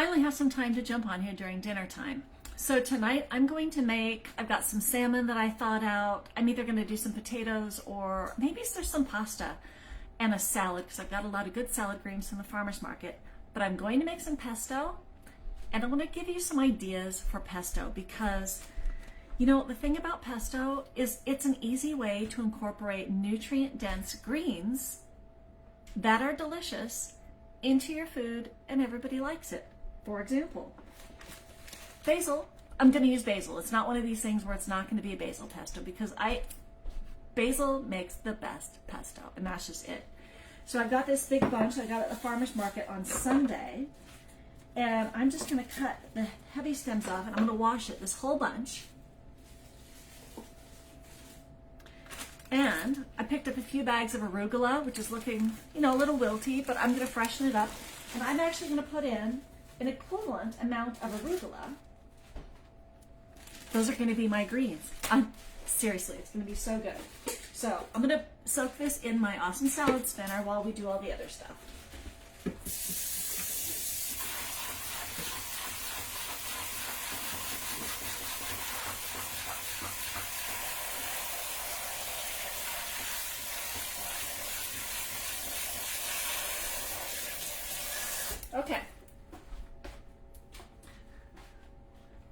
finally have some time to jump on here during dinner time. So tonight I'm going to make, I've got some salmon that I thawed out. I'm either going to do some potatoes or maybe there's some pasta and a salad because I've got a lot of good salad greens from the farmer's market. But I'm going to make some pesto and I want to give you some ideas for pesto because, you know, the thing about pesto is it's an easy way to incorporate nutrient-dense greens that are delicious into your food and everybody likes it. For example, basil. I'm going to use basil. It's not one of these things where it's not going to be a basil pesto because basil makes the best pesto and that's just it. So I've got this big bunch I got at the farmer's market on Sunday and I'm just going to cut the heavy stems off and I'm going to wash it, this whole bunch. And I picked up a few bags of arugula, which is looking, you know, a little wilty, but I'm going to freshen it up. And I'm actually going to put in an equivalent amount of arugula. Those are going to be my greens. Seriously, it's going to be so good. So I'm going to soak this in my awesome salad spinner while we do all the other stuff. Okay.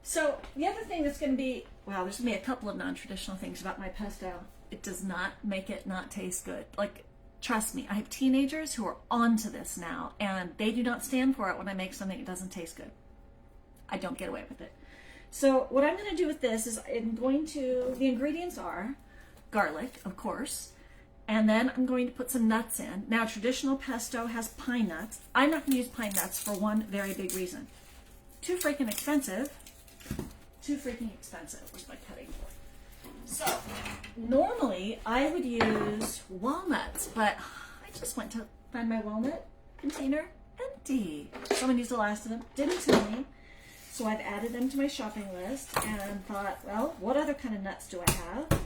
So the other thing that's going to be, well, there's going to be a couple of non-traditional things about my pesto. It does not make it not taste good. Like, trust me, I have teenagers who are onto this now, and they do not stand for it when I make something that doesn't taste good. I don't get away with it. So what I'm going to do with this is the ingredients are garlic, of course, and then I'm going to put some nuts in. Now, traditional pesto has pine nuts. I'm not going to use pine nuts for one very big reason. Too freaking expensive. Where's my cutting board? So, normally I would use walnuts, but I just went to find my walnut container empty. Someone used the last of them, didn't tell me. So I've added them to my shopping list and thought, well, what other kind of nuts do I have?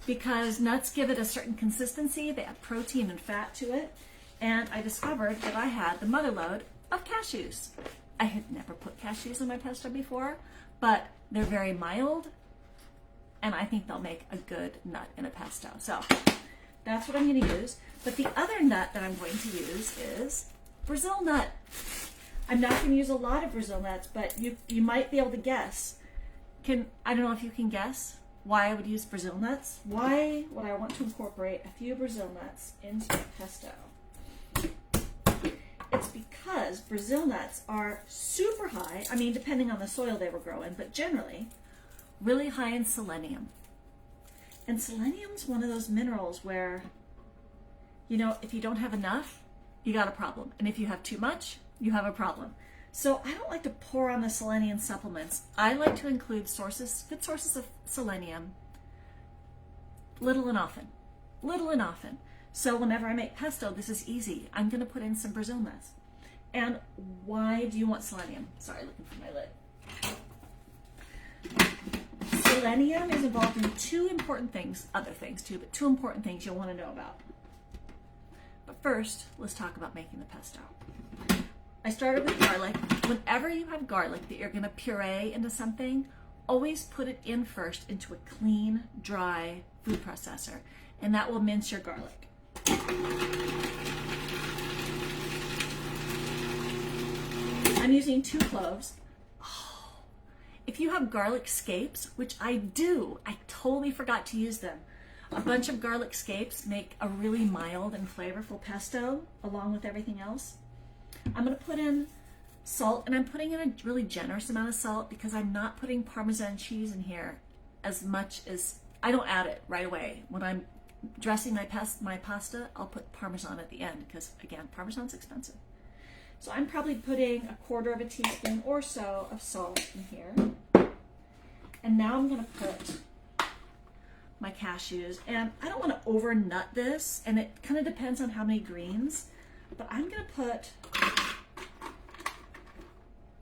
Because nuts give it a certain consistency, they add protein and fat to it, and I discovered that I had the mother lode of cashews. I had never put cashews in my pesto before, but they're very mild, and I think they'll make a good nut in a pesto. So that's what I'm going to use. But the other nut that I'm going to use is Brazil nut. I'm not going to use a lot of Brazil nuts, but you might be able to guess. I don't know if you can guess why I would use Brazil nuts. Why would I want to incorporate a few Brazil nuts into a pesto? It's because Brazil nuts are super high, I mean, depending on the soil they were grown, but generally really high in selenium. And selenium's one of those minerals where, you know, if you don't have enough, you got a problem. And if you have too much, you have a problem. So I don't like to pour on the selenium supplements. I like to include good sources of selenium, little and often. So whenever I make pesto, this is easy. I'm going to put in some Brazil nuts. And why do you want selenium? Sorry, looking for my lid. Selenium is involved in two important things, other things too, but two important things you'll want to know about. But first, let's talk about making the pesto. I started with garlic. Whenever you have garlic that you're going to puree into something, always put it in first into a clean, dry food processor, and that will mince your garlic. I'm using 2 cloves. Oh, if you have garlic scapes, which I do, I totally forgot to use them. A bunch of garlic scapes make a really mild and flavorful pesto along with everything else. I'm going to put in salt, and I'm putting in a really generous amount of salt because I'm not putting Parmesan cheese in here as much as, I don't add it right away. When I'm dressing my pasta, I'll put Parmesan at the end because, again, Parmesan's expensive. So I'm probably putting 1/4 teaspoon or so of salt in here. And now I'm going to put my cashews. And I don't want to over nut this, and it kind of depends on how many greens, but I'm going to put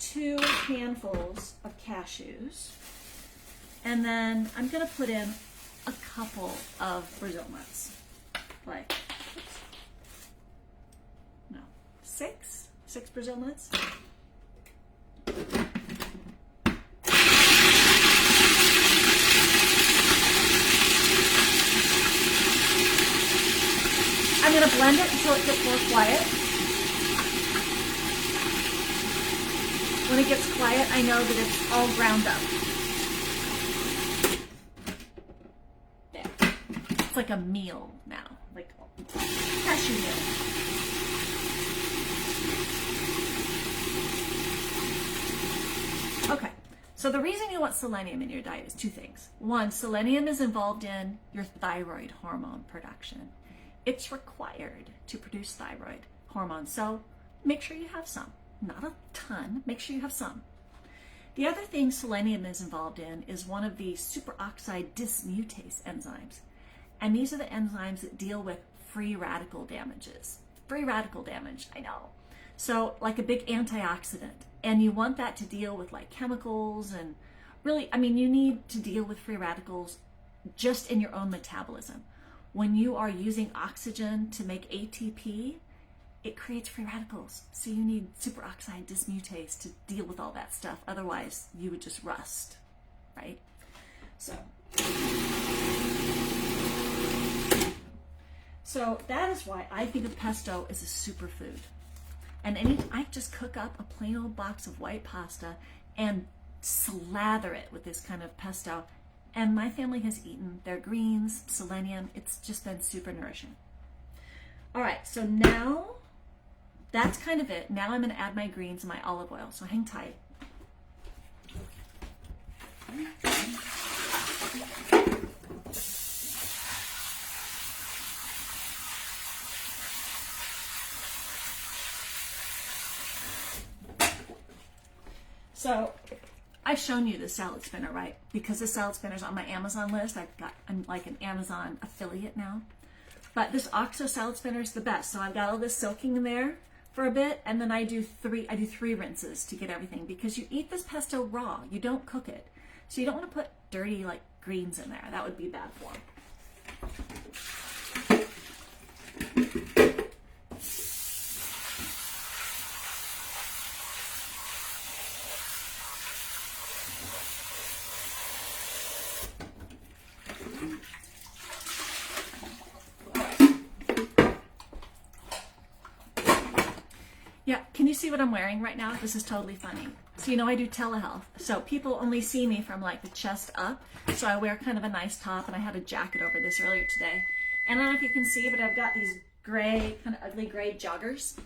2 handfuls of cashews. And then I'm going to put in a couple of Brazil nuts. Like, no, 6 Brazil nuts. blend it until it gets more quiet. When it gets quiet, I know that it's all ground up. There. It's like a meal now, like cashew meal. Okay, so the reason you want selenium in your diet is two things. One, selenium is involved in your thyroid hormone production. It's required to produce thyroid hormone, so make sure you have some. Not a ton, make sure you have some. The other thing selenium is involved in is one of the superoxide dismutase enzymes. And these are the enzymes that deal with free radical damages. Free radical damage, I know. So like a big antioxidant. And you want that to deal with like chemicals and really, I mean, you need to deal with free radicals just in your own metabolism. When you are using oxygen to make ATP, it creates free radicals. So you need superoxide dismutase to deal with all that stuff. Otherwise, you would just rust, right? So that is why I think of pesto as a superfood. And I just cook up a plain old box of white pasta and slather it with this kind of pesto. And my family has eaten their greens, selenium. It's just been super nourishing. All right, so now that's kind of it. Now I'm going to add my greens and my olive oil, so hang tight. So I've shown you the salad spinner, right? Because the salad spinner's on my Amazon list. I'm like an Amazon affiliate now. But this OXO salad spinner is the best. So I've got all this soaking in there for a bit, and then I do three rinses to get everything, because you eat this pesto raw. You don't cook it. So you don't want to put dirty like greens in there. That would be bad form. Yeah, can you see what I'm wearing right now? This is totally funny. So you know I do telehealth. So people only see me from like the chest up. So I wear kind of a nice top, and I had a jacket over this earlier today. And I don't know if you can see, but I've got these gray, kind of ugly gray joggers.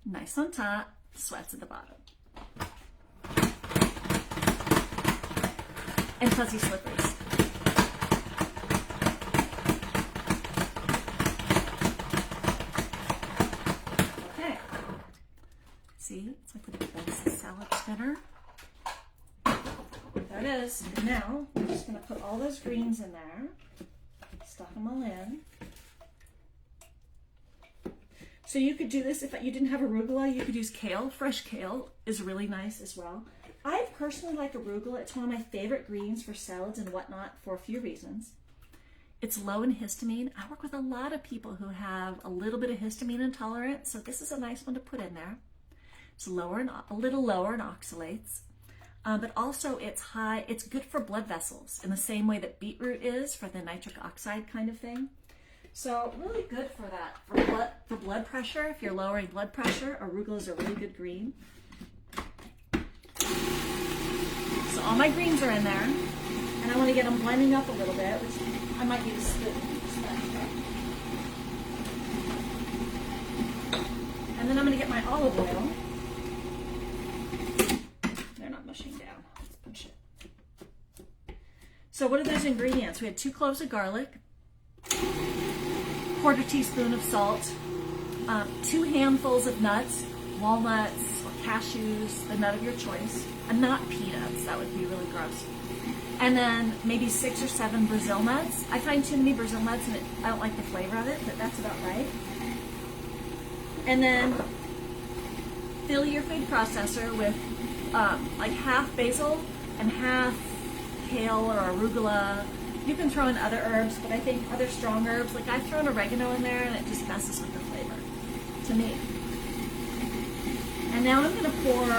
Nice on top, sweats at the bottom. And fuzzy slippers. See, it's like the best salad spinner. There it is. And now we're just going to put all those greens in there, stuff them all in. So you could do this if you didn't have arugula. You could use kale. Fresh kale is really nice as well. I personally like arugula. It's one of my favorite greens for salads and whatnot for a few reasons. It's low in histamine. I work with a lot of people who have a little bit of histamine intolerance, so this is a nice one to put in there. It's a little lower in oxalates, but also it's good for blood vessels in the same way that beetroot is for the nitric oxide kind of thing. So really good for that, for blood pressure. If you're lowering blood pressure, arugula is a really good green. So all my greens are in there, and I want to get them blending up a little bit, which I might need a spoon. And then I'm going to get my olive oil. Mushing down. Let's punch it. So what are those ingredients? We had 2 cloves of garlic, 1/4 teaspoon of salt, 2 handfuls of nuts, walnuts or cashews, the nut of your choice, and not peanuts. That would be really gross. And then maybe 6 or 7 Brazil nuts. I find too many Brazil nuts and I don't like the flavor of it, but that's about right. And then fill your food processor with like half basil and half kale or arugula. You can throw in other herbs, but I think other strong herbs, like I've thrown oregano in there and it just messes with the flavor, to me. And now I'm going to pour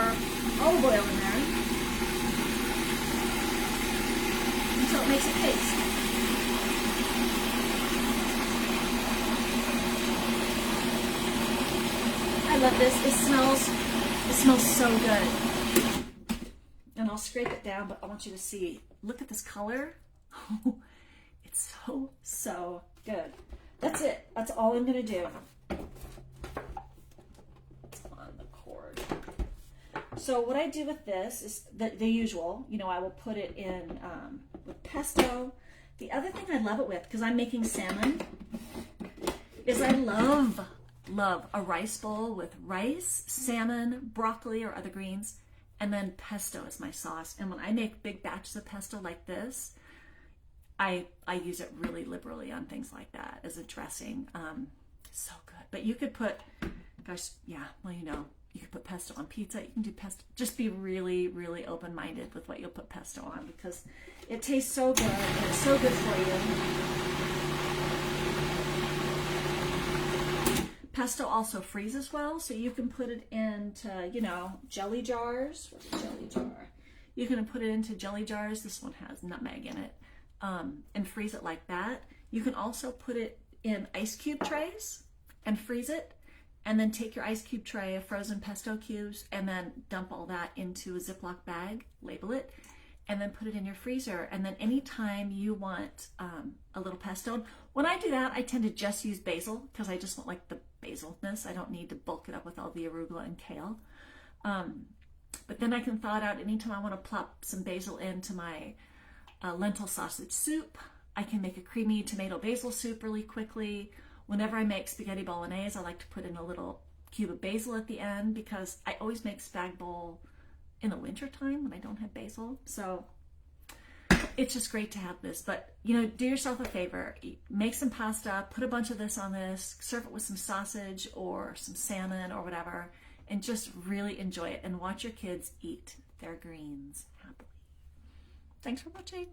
olive oil in there until it makes a paste. love this. It smells so good. And I'll scrape it down, but I want you to see, look at this color. It's so good. That's it. That's all I'm gonna do. It's on the cord. So what I do with this is the usual, you know, I will put it in with pesto. The other thing I love it with, because I'm making salmon, is I love a rice bowl with rice, salmon, broccoli, or other greens, and then pesto is my sauce. And when I make big batches of pesto like this, I use it really liberally on things like that as a dressing. So good. But you could put, gosh, yeah, well, you know, you could put pesto on pizza. You can do pesto. Just be really, really open-minded with what you'll put pesto on, because it tastes so good and it's so good for you. Pesto also freezes well, so you can put it into, you know, jelly jars. What's a jelly jar? You can put it into jelly jars. This one has nutmeg in it. And freeze it like that. You can also put it in ice cube trays and freeze it, and then take your ice cube tray of frozen pesto cubes and then dump all that into a Ziploc bag, label it, and then put it in your freezer. And then anytime you want a little pesto, when I do that, I tend to just use basil, because I just want like the basilness. I don't need to bulk it up with all the arugula and kale. But then I can thaw it out anytime I want to plop some basil into my lentil sausage soup. I can make a creamy tomato basil soup really quickly. Whenever I make spaghetti bolognese, I like to put in a little cube of basil at the end, because I always make spag bowl in the winter time when I don't have basil. So it's just great to have this. But, you know, do yourself a favor. Make some pasta, put a bunch of this on this, serve it with some sausage or some salmon or whatever, and just really enjoy it and watch your kids eat their greens happily. Thanks for watching.